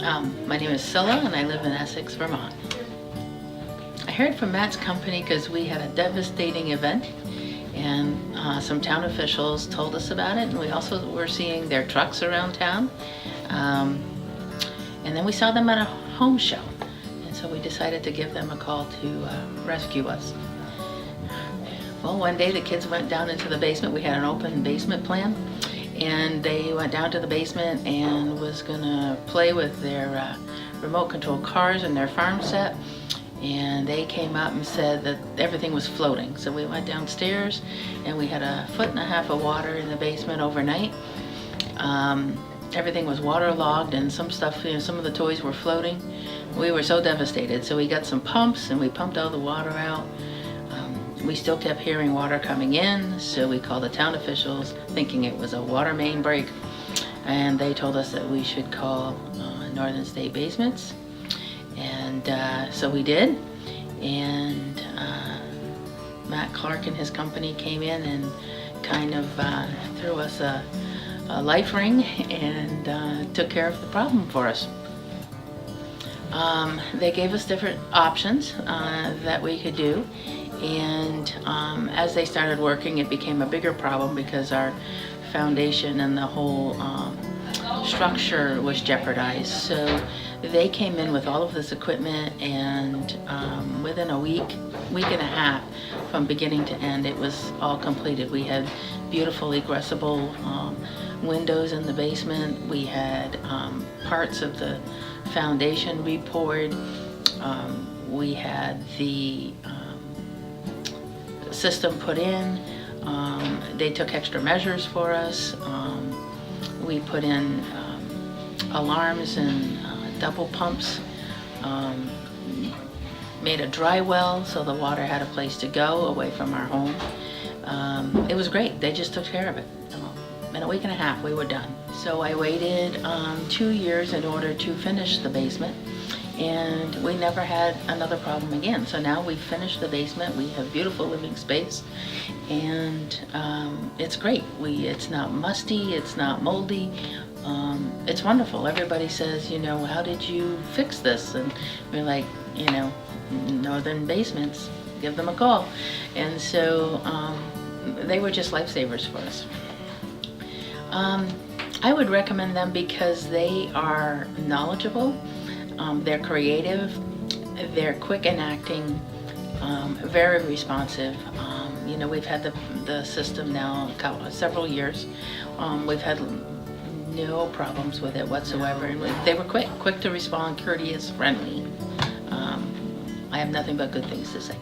My name is Scylla and I live in Essex, Vermont. I heard from Matt's company because we had a devastating event and some town officials told us about it, and we also were seeing their trucks around town. And then we saw them at a home show, and so we decided to give them a call to rescue us. Well, one day the kids went down into the basement. We had an open basement plan, and they went down to the basement and was gonna play with their remote control cars and their farm set, and they came up and said that everything was floating. So we went downstairs and we had 1.5 feet of water in the basement overnight. Everything was waterlogged and some stuff, some of the toys were floating. We were so devastated, so we got some pumps and we pumped all the water out. We still kept hearing water coming in, so we called the town officials thinking it was a water main break, and they told us that we should call Northern State Basements, and so we did. And Matt Clark and his company came in and kind of threw us a life ring and took care of the problem for us. They gave us different options that we could do. And as they started working, it became a bigger problem because our foundation and the whole structure was jeopardized. So they came in with all of this equipment, and within a week and a half, from beginning to end, it was all completed. We had beautiful egressable windows in the basement. We had parts of the foundation re-poured. We had the system put in. They took extra measures for us. We put in alarms and double pumps, made a dry well so the water had a place to go away from our home. It was great. They just took care of it. In a week and a half we were done. So I waited 2 years in order to finish the basement, and we never had another problem again. So now we've finished the basement. We have beautiful living space, and it's great. It's not musty, it's not moldy. It's wonderful. Everybody says, how did you fix this? And we're like, Northern Basements, give them a call. And so they were just lifesavers for us. I would recommend them because they are knowledgeable. They're creative, they're quick in acting, very responsive. We've had the system now several years. We've had no problems with it whatsoever, and they were quick to respond, courteous, friendly. I have nothing but good things to say.